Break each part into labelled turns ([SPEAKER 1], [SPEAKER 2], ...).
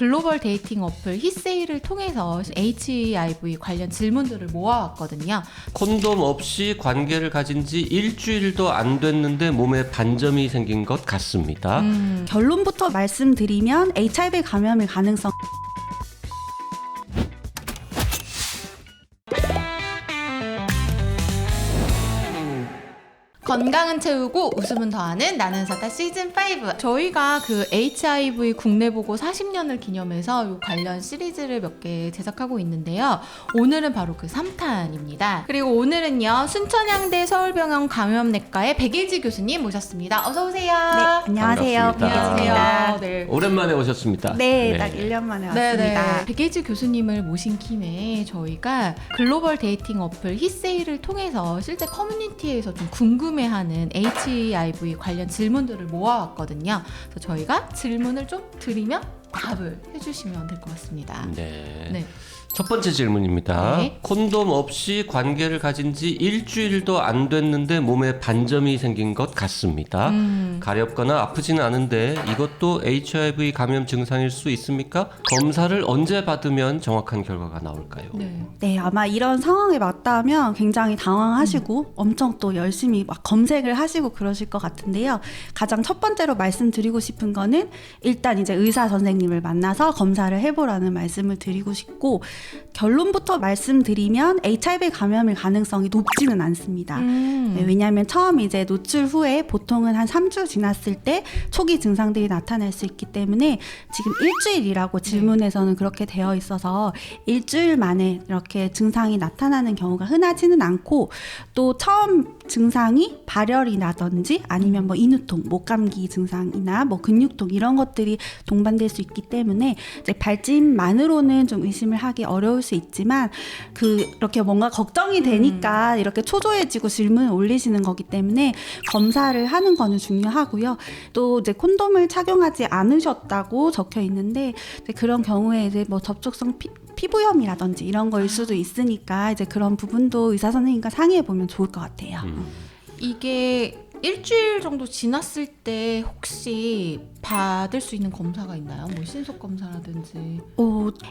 [SPEAKER 1] 글로벌 데이팅 어플 히세이를 통해서 HIV 관련 질문들을 모아왔거든요.
[SPEAKER 2] 콘돔 없이 관계를 가진 지 일주일도 안 됐는데 몸에 반점이 생긴 것 같습니다.
[SPEAKER 3] 결론부터 말씀드리면 HIV 감염일 가능성
[SPEAKER 1] 건강은 채우고 웃음은 더하는 나는 사다 시즌5. 저희가 그 HIV 국내 보고 40년을 기념해서 요 관련 시리즈를 몇 개 제작하고 있는데요. 오늘은 바로 그 3탄입니다. 그리고 오늘은요, 순천향대 서울병원 감염내과의 백예지 교수님 모셨습니다. 어서오세요.
[SPEAKER 3] 네, 안녕하세요.
[SPEAKER 2] 반갑습니다.
[SPEAKER 3] 백예지입니다.
[SPEAKER 1] 네.
[SPEAKER 2] 오랜만에 오셨습니다.
[SPEAKER 3] 네, 딱 1년 만에 왔습니다.
[SPEAKER 1] 네네. 백예지 교수님을 모신 김에 저희가 글로벌 데이팅 어플 히세이를 통해서 실제 커뮤니티에서 좀 궁금해하는 HIV 관련 질문들을 모아왔거든요. 그래서 저희가 질문을 좀 드리면 답을 해주시면 될 것 같습니다.
[SPEAKER 2] 네. 첫 번째 질문입니다.
[SPEAKER 1] 네.
[SPEAKER 2] 콘돔 없이 관계를 가진 지 일주일도 안 됐는데 몸에 반점이 생긴 것 같습니다. 가렵거나 아프지는 않은데 이것도 HIV 감염 증상일 수 있습니까? 검사를 언제 받으면 정확한 결과가 나올까요?
[SPEAKER 3] 네, 아마 이런 상황에 맞다면 굉장히 당황하시고 엄청 또 열심히 막 검색을 하시고 그러실 것 같은데요. 가장 첫 번째로 말씀드리고 싶은 거는 일단 이제 의사 선생님을 만나서 검사를 해보라는 말씀을 드리고 싶고, 결론부터 말씀드리면 HIV 감염일 가능성이 높지는 않습니다. 네, 왜냐하면 처음 이제 노출 후에 보통은 한 3주 지났을 때 초기 증상들이 나타날 수 있기 때문에 지금 일주일이라고 질문에서는 그렇게 되어 있어서 일주일 만에 이렇게 증상이 나타나는 경우가 흔하지는 않고, 또 처음 증상이 발열이라든지 아니면 뭐 인후통, 목감기 증상이나 뭐 근육통 이런 것들이 동반될 수 있기 때문에 이제 발진만으로는 좀 의심을 하기 어려울 수 있지만, 그렇게 뭔가 걱정이 되니까 이렇게 초조해지고 질문을 올리시는 거기 때문에 검사를 하는 거는 중요하고요. 또 이제 콘돔을 착용하지 않으셨다고 적혀 있는데 이제 그런 경우에 이제 뭐 접촉성 피부염이라든지 이런 거일 수도 있으니까 이제 그런 부분도 의사 선생님과 상의해 보면 좋을 것 같아요.
[SPEAKER 1] 이게 일주일 정도 지났을 때 혹시 받을 수 있는 검사가 있나요? 뭐 신속 검사라든지.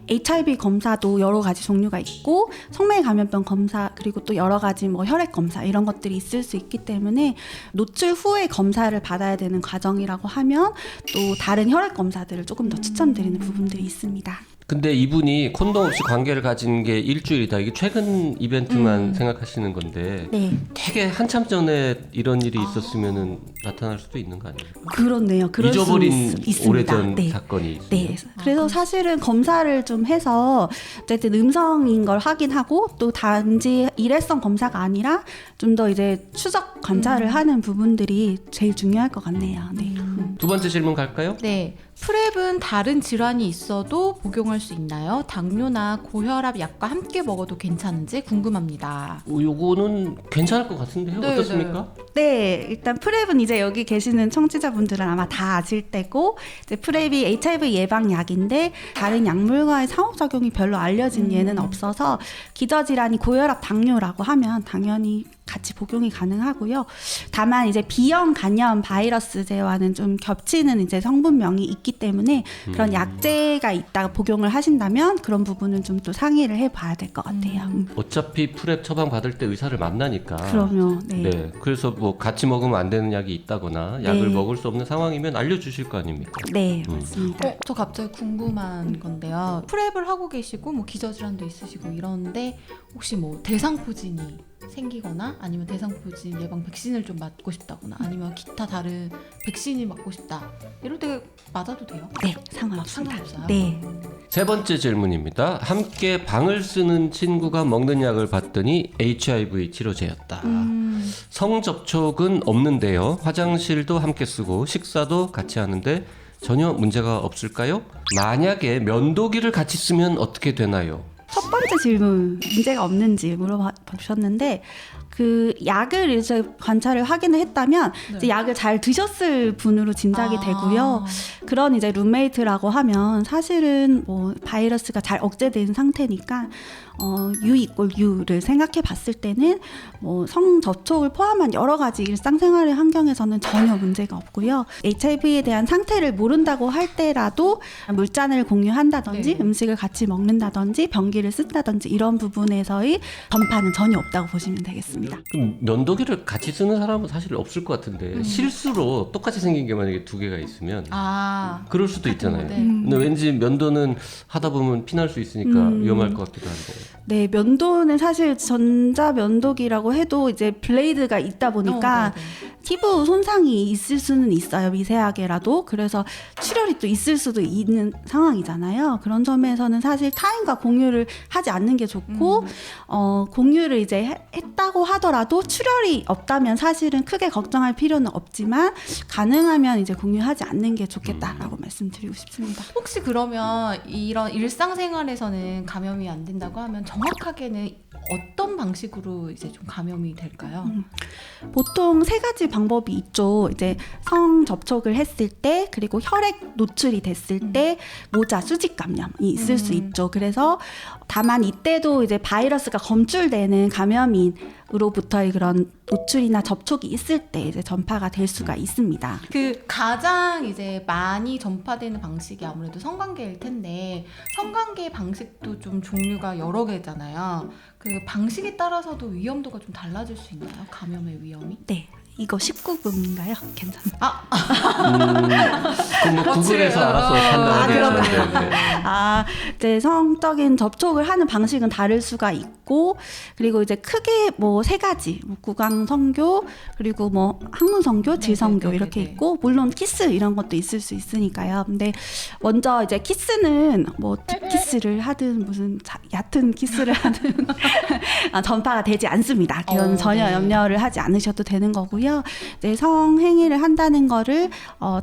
[SPEAKER 3] HIV 검사도 여러 가지 종류가 있고 성매의 감염병 검사, 그리고 또 여러 가지 뭐 혈액 검사 이런 것들이 있을 수 있기 때문에 노출 후에 검사를 받아야 되는 과정이라고 하면 또 다른 혈액 검사들을 조금 더 추천드리는 부분들이 있습니다.
[SPEAKER 2] 근데 이분이 콘돔 없이 관계를 가진 게 일주일이다. 이게 최근 이벤트만 생각하시는 건데
[SPEAKER 3] 네.
[SPEAKER 2] 되게 한참 전에 이런 일이 있었으면은 나타날 수도 있는 거 아니에요?
[SPEAKER 3] 그렇네요. 그럴
[SPEAKER 2] 잊어버린
[SPEAKER 3] 수 있습니다.
[SPEAKER 2] 오래전
[SPEAKER 3] 네.
[SPEAKER 2] 사건이 있어요.
[SPEAKER 3] 네. 그래서 사실은 검사를 좀 해서 어쨌든 음성인 걸 확인하고, 또 단지 일회성 검사가 아니라 좀 더 이제 추적 관찰을 하는 부분들이 제일 중요할 것 같네요. 네.
[SPEAKER 2] 두 번째 질문 갈까요?
[SPEAKER 1] 네. 프랩은 다른 질환이 있어도 복용할 수 있나요? 당뇨나 고혈압 약과 함께 먹어도 괜찮은지 궁금합니다.
[SPEAKER 2] 요거는 괜찮을 것 같은데요?
[SPEAKER 1] 네,
[SPEAKER 2] 어떻습니까?
[SPEAKER 3] 네, 일단 프랩은 이제 여기 계시는 청취자분들은 아마 다 아실 테고, 이제 프랩이 HIV 예방약인데 다른 약물과의 상호작용이 별로 알려진 예는 없어서 기저질환이 고혈압, 당뇨라고 하면 당연히 같이 복용이 가능하고요. 다만 이제 B형 간염 바이러스제와는 좀 겹치는 이제 성분명이 있기 때문에 그런 약제가 있다가 복용을 하신다면 그런 부분은 좀 또 상의를 해봐야 될 것 같아요.
[SPEAKER 2] 어차피 프랩 처방 받을 때 의사를 만나니까.
[SPEAKER 3] 그럼요. 네.
[SPEAKER 2] 네. 그래서 뭐 같이 먹으면 안 되는 약이 있다거나 약을
[SPEAKER 3] 네.
[SPEAKER 2] 먹을 수 없는 상황이면 알려주실 거 아닙니까?
[SPEAKER 3] 네, 맞습니다.
[SPEAKER 1] 저 갑자기 궁금한 건데요. 프랩을 하고 계시고 뭐 기저질환도 있으시고 이런데 혹시 뭐 대상포진이 생기거나 아니면 대상포진 예방 백신을 좀 맞고 싶다거나 아니면 기타 다른 백신이 맞고 싶다 이럴 때 맞아도 돼요?
[SPEAKER 3] 네, 상관없습니다.
[SPEAKER 1] 상관없어요?
[SPEAKER 3] 네.
[SPEAKER 2] 세 번째 질문입니다. 함께 방을 쓰는 친구가 먹는 약을 받더니 HIV 치료제였다. 성접촉은 없는데요. 화장실도 함께 쓰고 식사도 같이 하는데 전혀 문제가 없을까요? 만약에 면도기를 같이 쓰면 어떻게 되나요?
[SPEAKER 3] 첫 번째 질문, 문제가 없는지 물어보셨는데 그 약을 이제 관찰을 확인을 했다면
[SPEAKER 1] 네.
[SPEAKER 3] 이제 약을 잘 드셨을 분으로 짐작이 되고요. 그런 이제 룸메이트라고 하면 사실은 뭐 바이러스가 잘 억제된 상태니까 U = U를 생각해 봤을 때는 뭐 성접촉을 포함한 여러 가지 일상생활의 환경에서는 전혀 문제가 없고요. HIV에 대한 상태를 모른다고 할 때라도 물잔을 공유한다든지
[SPEAKER 1] 네.
[SPEAKER 3] 음식을 같이 먹는다든지 변기를 쓴다든지 이런 부분에서의 전파는 전혀 없다고 보시면 되겠습니다.
[SPEAKER 2] 그럼 면도기를 같이 쓰는 사람은 사실 없을 것 같은데 실수로 똑같이 생긴 게 만약에 두 개가 있으면 그럴 수도 있잖아요.
[SPEAKER 1] 네.
[SPEAKER 2] 근데 왠지 면도는 하다 보면 피날 수 있으니까 위험할 것 같기도 한데.
[SPEAKER 3] 네, 면도는 사실 전자 면도기라고 해도 이제 블레이드가 있다 보니까
[SPEAKER 1] 네네.
[SPEAKER 3] 피부 손상이 있을 수는 있어요. 미세하게라도. 그래서 출혈이 또 있을 수도 있는 상황이잖아요. 그런 점에서는 사실 타인과 공유를 하지 않는 게 좋고 공유를 이제 했다고 하더라도 출혈이 없다면 사실은 크게 걱정할 필요는 없지만 가능하면 이제 공유하지 않는 게 좋겠다라고 말씀드리고 싶습니다.
[SPEAKER 1] 혹시 그러면 이런 일상생활에서는 감염이 안 된다고 하면 정확하게는 어떤 방식으로 이제 좀 감염이 될까요?
[SPEAKER 3] 보통 세 가지 방법이 있죠. 이제 성 접촉을 했을 때, 그리고 혈액 노출이 됐을 때 모자 수직 감염이 있을 수 있죠. 그래서 다만 이때도 이제 바이러스가 검출되는 감염인으로부터의 그런 노출이나 접촉이 있을 때 이제 전파가 될 수가 있습니다.
[SPEAKER 1] 그 가장 이제 많이 전파되는 방식이 아무래도 성관계일 텐데 성관계 방식도 좀 종류가 여러 개잖아요. 그 방식에 따라서도 위험도가 좀 달라질 수 있나요? 감염의 위험이?
[SPEAKER 3] 네. 이거 19금인가요? 괜찮아요.
[SPEAKER 2] 그럼 뭐 구글에서 알아서 판단하겠죠. 네, 네.
[SPEAKER 3] 이제 성적인 접촉을 하는 방식은 다를 수가 있고, 그리고 이제 크게 뭐 세 가지, 뭐 구강성교, 그리고 뭐 항문성교, 질성교 이렇게 있고, 물론 키스 이런 것도 있을 수 있으니까요. 근데 먼저 이제 키스는 뭐 딥키스를 하든 무슨 얕은 키스를 하든 전파가 되지 않습니다. 그건 전혀
[SPEAKER 1] 네.
[SPEAKER 3] 염려를 하지 않으셔도 되는 거고요. 이제 성행위를 한다는 거를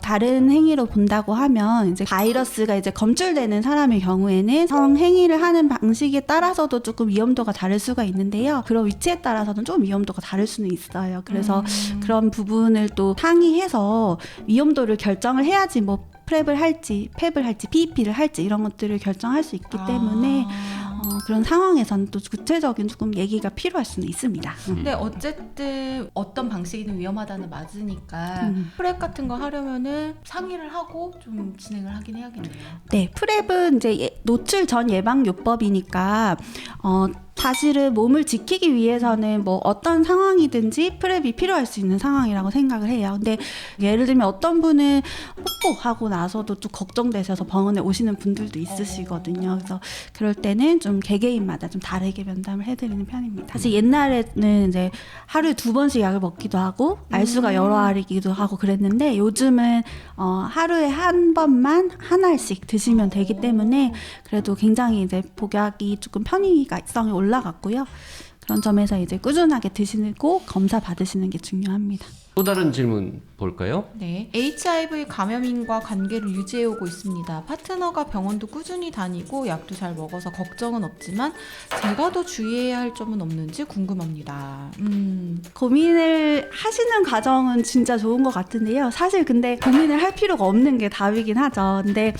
[SPEAKER 3] 다른 행위로 본다고 하면 이제 바이러스가 이제 검출되는 사람의 경우에는 성행위를 하는 방식에 따라서도 조금 위험도가 다를 수가 있는데요. 그런 위치에 따라서는 좀 위험도가 다를 수는 있어요. 그래서 그런 부분을 또 상의해서 위험도를 결정을 해야지 뭐 프랩을 할지, 팹을 할지, PEP를 할지 이런 것들을 결정할 수 있기 때문에 그런 상황에서는 또 구체적인 조금 얘기가 필요할 수는 있습니다.
[SPEAKER 1] 근데 어쨌든 어떤 방식이든 위험하다는 맞으니까 프랩 같은 거 하려면은 상의를 하고 좀 진행을 하긴 해야겠네요.
[SPEAKER 3] 네, 프랩은 이제 노출 전 예방 요법이니까 사실은 몸을 지키기 위해서는 뭐 어떤 상황이든지 프랩이 필요할 수 있는 상황이라고 생각을 해요. 근데 예를 들면 어떤 분은 뽀뽀하고 나서도 좀 걱정되셔서 병원에 오시는 분들도 있으시거든요. 그래서 그럴 때는 좀 개개인마다 좀 다르게 면담을 해드리는 편입니다. 사실 옛날에는 이제 하루에 2번씩 약을 먹기도 하고 알수가 여러 알이기도 하고 그랬는데 요즘은 하루에 한 번만 한 알씩 드시면 되기 때문에 그래도 굉장히 이제 복약이 조금 편의성이 올라갔고요. 그런 점에서 이제 꾸준하게 드시고 검사 받으시는 게 중요합니다.
[SPEAKER 2] 또 다른 질문 볼까요?
[SPEAKER 1] 네, HIV 감염인과 관계를 유지해오고 있습니다. 파트너가 병원도 꾸준히 다니고 약도 잘 먹어서 걱정은 없지만 제가 더 주의해야 할 점은 없는지 궁금합니다.
[SPEAKER 3] 고민을 하시는 과정은 진짜 좋은 것 같은데요. 사실 근데 고민을 할 필요가 없는 게 답이긴 하죠. 근데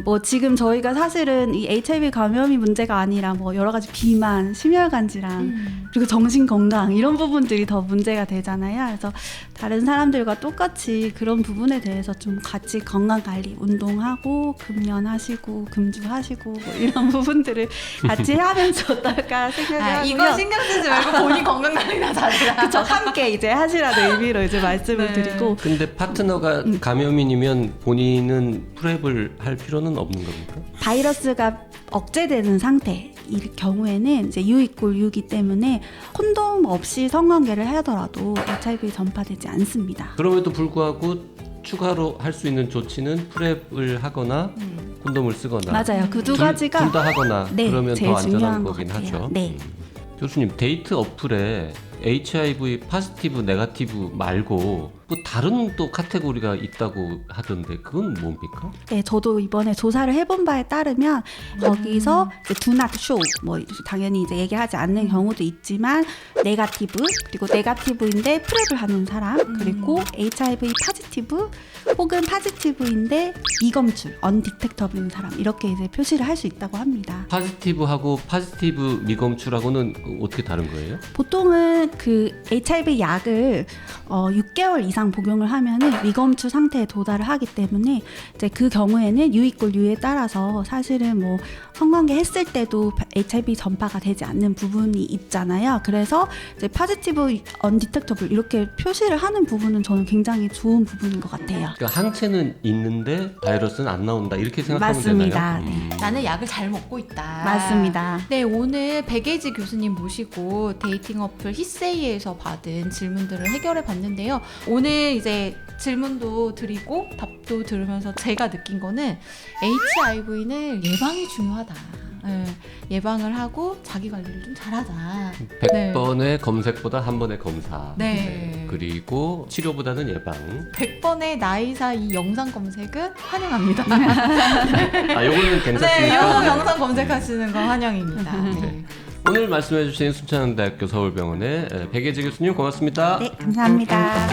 [SPEAKER 3] 뭐 지금 저희가 사실은 이 HIV 감염이 문제가 아니라 뭐 여러 가지 비만, 심혈관 질환, 그리고 정신 건강 이런 부분들이 더 문제가 되잖아요. 그래서 다른 사람들과 똑같이 그런 부분에 대해서 좀 같이 건강 관리, 운동하고 금연하시고 금주하시고 뭐 이런 부분들을 같이 하면서 어떨까 생각을 하고요.
[SPEAKER 1] 이거 신경 쓰지 말고 본인 건강 관리나 잘해라.
[SPEAKER 3] 그쵸, 함께 이제 하시라는 의미로 이제 말씀을
[SPEAKER 1] 네.
[SPEAKER 3] 드리고.
[SPEAKER 2] 근데 파트너가 감염인이면 본인은 프랩을 할 필요는 없는 겁니까?
[SPEAKER 3] 바이러스가 억제되는 상태일 경우에는 이제 U = U이기 때문에 콘돔 없이 성관계를 하더라도 HIV 전파되지 않습니다.
[SPEAKER 2] 그럼에도 불구하고 추가로 할 수 있는 조치는 프랩을 하거나 콘돔을 쓰거나
[SPEAKER 3] 맞아요. 그 두 가지가
[SPEAKER 2] 둘 다 하거나
[SPEAKER 3] 네,
[SPEAKER 2] 그러면
[SPEAKER 3] 제일
[SPEAKER 2] 더 안전한
[SPEAKER 3] 중요한 것
[SPEAKER 2] 거긴
[SPEAKER 3] 같아요.
[SPEAKER 2] 하죠.
[SPEAKER 3] 네.
[SPEAKER 2] 교수님 데이트 어플에 HIV 파지티브, 네거티브 말고 뭐 다른 또 카테고리가 있다고 하던데 그건 뭡니까?
[SPEAKER 3] 네, 저도 이번에 조사를 해본 바에 따르면 거기서 이제 do not show 뭐 당연히 이제 얘기하지 않는 경우도 있지만 네거티브 그리고 네거티브인데 프랩을 하는 사람 그리고 HIV 파지티브 혹은 파지티브인데 미검출 언디텍터블인 사람 이렇게 이제 표시를 할 수 있다고 합니다.
[SPEAKER 2] 파지티브하고 파지티브 미검출하고는 어떻게 다른 거예요?
[SPEAKER 3] 보통은 그 HIV 약을 6개월 이상 복용을 하면은 미검출 상태에 도달을 하기 때문에 이제 그 경우에는 U = U에 따라서 사실은 뭐 성관계 했을 때도 HIV 전파가 되지 않는 부분이 있잖아요. 그래서 이제 파지티브 언디텍터블 이렇게 표시를 하는 부분은 저는 굉장히 좋은 부분인 것 같아요.
[SPEAKER 2] 그러니까 항체는 있는데 바이러스는 안 나온다 이렇게 생각하면
[SPEAKER 3] 맞습니다.
[SPEAKER 2] 되나요?
[SPEAKER 3] 네.
[SPEAKER 1] 나는 약을 잘 먹고 있다.
[SPEAKER 3] 맞습니다.
[SPEAKER 1] 네, 오늘 백예지 교수님 모시고 데이팅 어플 히세이에서 받은 질문들을 해결해 봤는데요. 오늘 이제 질문도 드리고 답도 들으면서 제가 느낀 거는 HIV는 예방이 중요하다. 네, 예방을 하고 자기 관리를 좀 잘하자.
[SPEAKER 2] 100번의 검색보다 한 번의 검사.
[SPEAKER 1] 네.
[SPEAKER 2] 그리고 치료보다는 예방.
[SPEAKER 1] 100번의 나이사 이 영상 검색은 환영합니다.
[SPEAKER 2] 아, 요거는
[SPEAKER 1] 네,
[SPEAKER 2] 괜찮습니까?
[SPEAKER 1] 영상 검색하시는 거 환영입니다. 네.
[SPEAKER 2] 오늘 말씀해주신 순천대학교 서울병원의 백예지 교수님 고맙습니다.
[SPEAKER 3] 네, 감사합니다.